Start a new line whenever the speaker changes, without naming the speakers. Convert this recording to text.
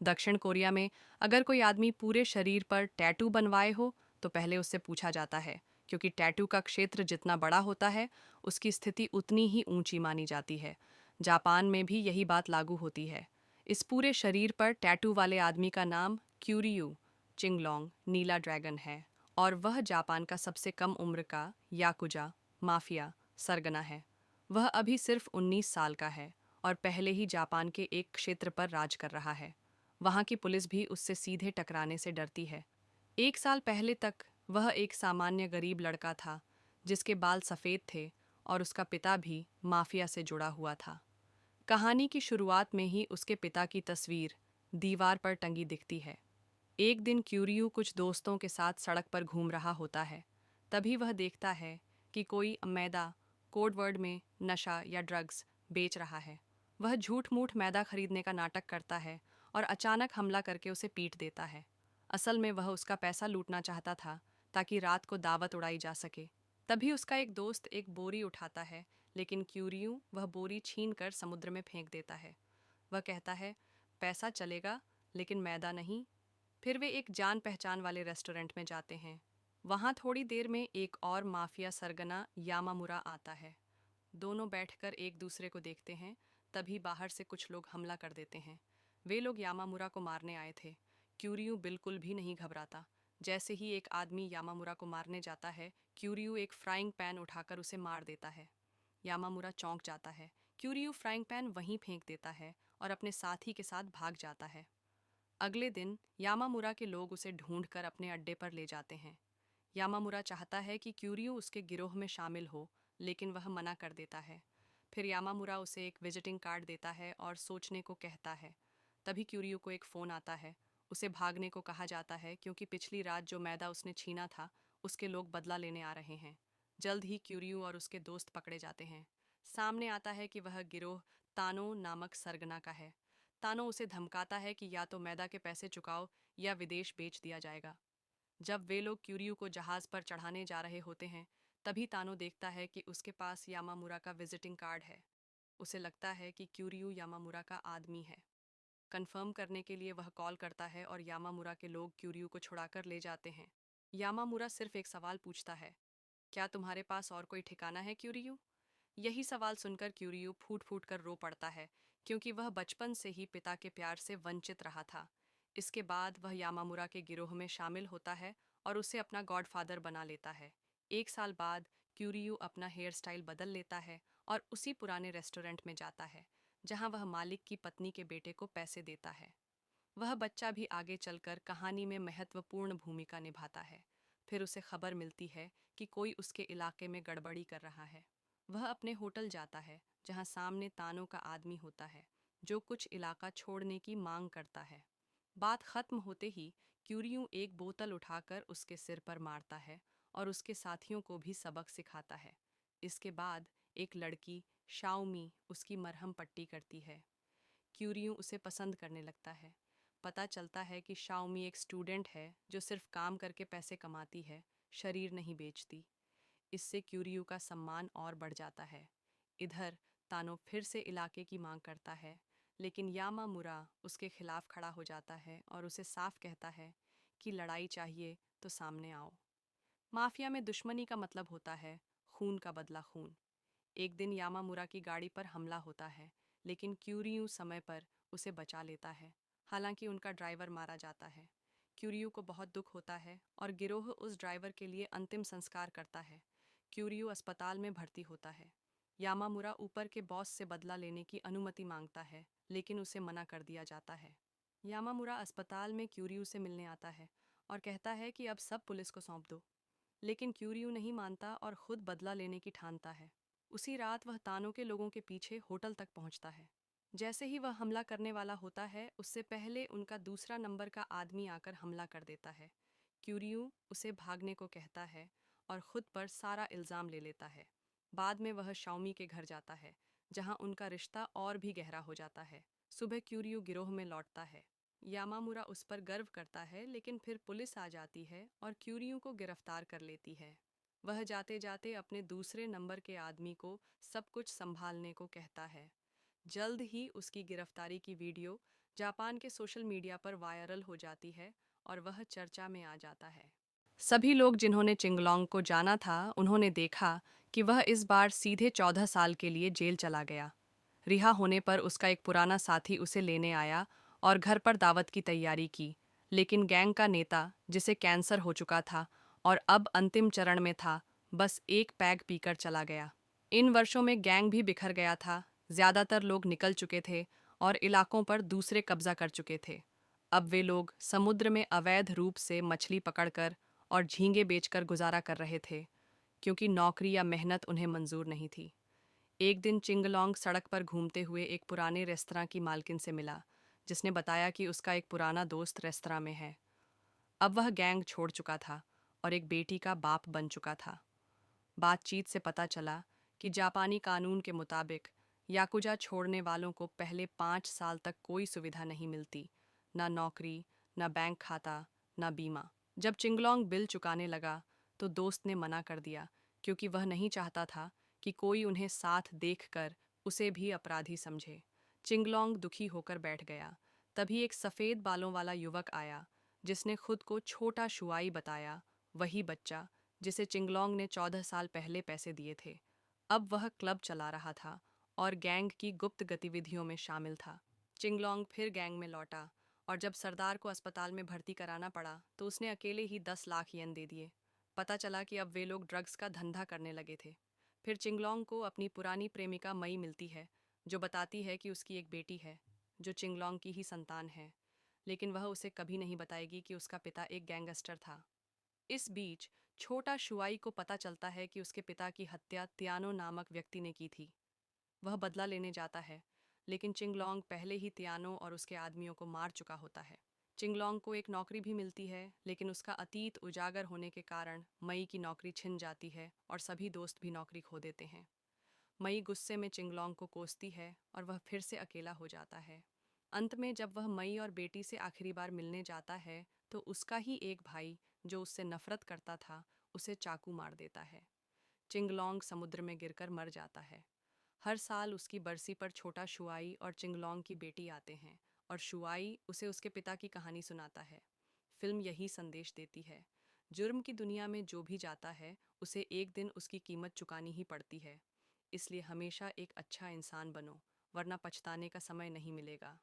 दक्षिण कोरिया में अगर कोई आदमी पूरे शरीर पर टैटू बनवाए हो तो पहले उससे पूछा जाता है, क्योंकि टैटू का क्षेत्र जितना बड़ा होता है उसकी स्थिति उतनी ही ऊंची मानी जाती है। जापान में भी यही बात लागू होती है। इस पूरे शरीर पर टैटू वाले आदमी का नाम क्यूरियू चिंगलोंग नीला ड्रैगन है, और वह जापान का सबसे कम उम्र का याकुजा माफिया सरगना है। वह अभी सिर्फ 19 साल का है और पहले ही जापान के एक क्षेत्र पर राज कर रहा है। वहाँ की पुलिस भी उससे सीधे टकराने से डरती है। 1 साल पहले तक वह एक सामान्य गरीब लड़का था जिसके बाल सफ़ेद थे, और उसका पिता भी माफिया से जुड़ा हुआ था। कहानी की शुरुआत में ही उसके पिता की तस्वीर दीवार पर टंगी दिखती है। एक दिन क्यूरियो कुछ दोस्तों के साथ सड़क पर घूम रहा होता है। तभी वह देखता है कि कोई मैदा कोड वर्ड में नशा या ड्रग्स बेच रहा है। वह झूठ मूठ मैदा खरीदने का नाटक करता है और अचानक हमला करके उसे पीट देता है। असल में वह उसका पैसा लूटना चाहता था ताकि रात को दावत उड़ाई जा सके। तभी उसका एक दोस्त एक बोरी उठाता है, लेकिन क्यूरियो वह बोरी छीन कर समुद्र में फेंक देता है। वह कहता है, पैसा चलेगा लेकिन मैदा नहीं। फिर वे एक जान पहचान वाले रेस्टोरेंट में जाते हैं। वहाँ थोड़ी देर में एक और माफिया सरगना यामामुरा आता है। दोनों बैठकर एक दूसरे को देखते हैं। तभी बाहर से कुछ लोग हमला कर देते हैं। वे लोग यामामुरा को मारने आए थे। क्यूरियो बिल्कुल भी नहीं घबराता। जैसे ही एक आदमी यामामुरा को मारने जाता है, क्यूरियो एक फ्राइंग पैन उठाकर उसे मार देता है। यामामुरा चौंक जाता है। क्यूरियो फ्राइंग पैन वहीं फेंक देता है और अपने साथी के साथ भाग जाता है। अगले दिन यामामुरा के लोग उसे ढूंढकर अपने अड्डे पर ले जाते हैं। यामामुरा चाहता है कि क्यूरियो उसके गिरोह में शामिल हो, लेकिन वह मना कर देता है। फिर यामामुरा उसे एक विजिटिंग कार्ड देता है और सोचने को कहता है। तभी क्यूरियो को एक फ़ोन आता है। उसे भागने को कहा जाता है क्योंकि पिछली रात जो मैदा उसने छीना था उसके लोग बदला लेने आ रहे हैं। जल्द ही क्यूरियो और उसके दोस्त पकड़े जाते हैं। सामने आता है कि वह गिरोह तानो नामक सरगना का है। तानो उसे धमकाता है कि या तो मैदा के पैसे चुकाओ या विदेश बेच दिया जाएगा। जब वे लोग क्यूरियो को जहाज पर चढ़ाने जा रहे होते हैं, तभी तानो देखता है कि उसके पास यामामुरा का विजिटिंग कार्ड है। उसे लगता है कि क्यूरियो यामामुरा का आदमी है। कंफर्म करने के लिए वह कॉल करता है और यामामुरा के लोग क्यूरियो को छुड़ाकर ले जाते हैं। यामामुरा सिर्फ एक सवाल पूछता है, क्या तुम्हारे पास और कोई ठिकाना है क्यूरियो? यही सवाल सुनकर क्यूरियो फूट फूट कर रो पड़ता है, क्योंकि वह बचपन से ही पिता के प्यार से वंचित रहा था। इसके बाद वह यामामुरा के गिरोह में शामिल होता है और उसे अपना गॉडफादर बना लेता है। 1 साल बाद क्यूरियो अपना हेयर स्टाइल बदल लेता है और उसी पुराने रेस्टोरेंट में जाता है जहां वह मालिक की पत्नी के बेटे को पैसे देता है। वह बच्चा भी आगे चलकर कहानी में महत्वपूर्ण भूमिका निभाता है। फिर उसे खबर मिलती है कि कोई उसके इलाके में गड़बड़ी कर रहा है। वह अपने होटल जाता है जहां सामने तानो का आदमी होता है, जो कुछ इलाका छोड़ने की मांग करता है। बात खत्म होते ही क्यूरियो एक बोतल उठाकर उसके सिर पर मारता है और उसके साथियों को भी सबक सिखाता है। इसके बाद एक लड़की शाओमी उसकी मरहम पट्टी करती है। क्यूरियो उसे पसंद करने लगता है। पता चलता है कि शाओमी एक स्टूडेंट है जो सिर्फ काम करके पैसे कमाती है, शरीर नहीं बेचती। इससे क्यूरियो का सम्मान और बढ़ जाता है। इधर तानो फिर से इलाके की मांग करता है, लेकिन यामामुरा उसके खिलाफ खड़ा हो जाता है और उसे साफ कहता है कि लड़ाई चाहिए तो सामने आओ। माफिया में दुश्मनी का मतलब होता है खून का बदला खून। एक दिन यामामुरा की गाड़ी पर हमला होता है, लेकिन क्यूरियो समय पर उसे बचा लेता है। हालांकि उनका ड्राइवर मारा जाता है। क्यूरियो को बहुत दुख होता है और गिरोह उस ड्राइवर के लिए अंतिम संस्कार करता है। क्यूरियो अस्पताल में भर्ती होता है। यामामुरा ऊपर के बॉस से बदला लेने की अनुमति मांगता है, लेकिन उसे मना कर दिया जाता है। यामामुरा अस्पताल में क्यूरियो से मिलने आता है और कहता है कि अब सब पुलिस को सौंप दो, लेकिन क्यूरियो नहीं मानता और खुद बदला लेने की ठानता है। उसी रात वह तानो के लोगों के पीछे होटल तक पहुंचता है। जैसे ही वह हमला करने वाला होता है, उससे पहले उनका दूसरा नंबर का आदमी आकर हमला कर देता है। क्यूरियो उसे भागने को कहता है और खुद पर सारा इल्ज़ाम ले लेता है। बाद में वह शाओमी के घर जाता है, जहां उनका रिश्ता और भी गहरा हो जाता है। सुबह क्यूरियो गिरोह में लौटता है। यामामुरा उस पर गर्व करता है, लेकिन फिर पुलिस आ जाती है और क्यूरियो को गिरफ्तार कर लेती है। वह जाते जाते अपने दूसरे नंबर के आदमी को सब कुछ संभालने को कहता है। जल्द ही उसकी गिरफ्तारी की वीडियो जापान के सोशल मीडिया पर वायरल हो जाती है और वह चर्चा में आ जाता है। सभी लोग जिन्होंने चिंगलोंग को जाना था उन्होंने देखा कि वह इस बार सीधे 14 साल के लिए जेल चला गया। रिहा होने पर उसका एक पुराना साथी उसे लेने आया और घर पर दावत की तैयारी की, लेकिन गैंग का नेता, जिसे कैंसर हो चुका था और अब अंतिम चरण में था, बस एक पैग पीकर चला गया। इन वर्षों में गैंग भी बिखर गया था, ज़्यादातर लोग निकल चुके थे और इलाकों पर दूसरे कब्जा कर चुके थे। अब वे लोग समुद्र में अवैध रूप से मछली पकड़कर और झींगे बेचकर गुजारा कर रहे थे, क्योंकि नौकरी या मेहनत उन्हें मंजूर नहीं थी। एक दिन चिंगलोंग सड़क पर घूमते हुए एक पुराने रेस्तरां की मालकिन से मिला, जिसने बताया कि उसका एक पुराना दोस्त रेस्तरां में है। अब वह गैंग छोड़ चुका था और एक बेटी का बाप बन चुका था। बातचीत से पता चला कि जापानी कानून के मुताबिक याकुजा छोड़ने वालों को पहले 5 साल तक कोई सुविधा नहीं मिलती, ना नौकरी, ना बैंक खाता, ना बीमा। जब चिंगलोंग बिल चुकाने लगा तो दोस्त ने मना कर दिया, क्योंकि वह नहीं चाहता था कि कोई उन्हें साथ देखकर उसे भी अपराधी समझे। चिंगलोंग दुखी होकर बैठ गया। तभी एक सफ़ेद बालों वाला युवक आया, जिसने खुद को छोटा शुआई बताया, वही बच्चा जिसे चिंगलोंग ने 14 साल पहले पैसे दिए थे। अब वह क्लब चला रहा था और गैंग की गुप्त गतिविधियों में शामिल था। चिंगलोंग फिर गैंग में लौटा और जब सरदार को अस्पताल में भर्ती कराना पड़ा तो उसने अकेले ही 10 लाख येन दे दिए। पता चला कि अब वे लोग ड्रग्स का धंधा करने लगे थे। फिर चिंगलोंग को अपनी पुरानी प्रेमिका मई मिलती है, जो बताती है कि उसकी एक बेटी है, जो चिंगलोंग की ही संतान है, लेकिन वह उसे कभी नहीं बताएगी कि उसका पिता एक गैंगस्टर था। इस बीच छोटा शुआई को पता चलता है कि उसके पिता की हत्या तियानो नामक व्यक्ति ने की थी। वह बदला लेने जाता है, लेकिन चिंगलोंग पहले ही तियानो और उसके आदमियों को मार चुका होता है। चिंगलोंग को एक नौकरी भी मिलती है, लेकिन उसका अतीत उजागर होने के कारण मई की नौकरी छिन जाती है और सभी दोस्त भी नौकरी खो देते हैं। मई गुस्से में चिंगलोंग को कोसती है और वह फिर से अकेला हो जाता है। अंत में जब वह मई और बेटी से आखिरी बार मिलने जाता है तो उसका ही एक भाई, जो उससे नफरत करता था, उसे चाकू मार देता है। चिंगलोंग समुद्र में गिरकर मर जाता है। हर साल उसकी बरसी पर छोटा शुआई और चिंगलोंग की बेटी आते हैं और शुआई उसे उसके पिता की कहानी सुनाता है। फिल्म यही संदेश देती है, जुर्म की दुनिया में जो भी जाता है उसे एक दिन उसकी कीमत चुकानी ही पड़ती है। इसलिए हमेशा एक अच्छा इंसान बनो, वरना पछताने का समय नहीं मिलेगा।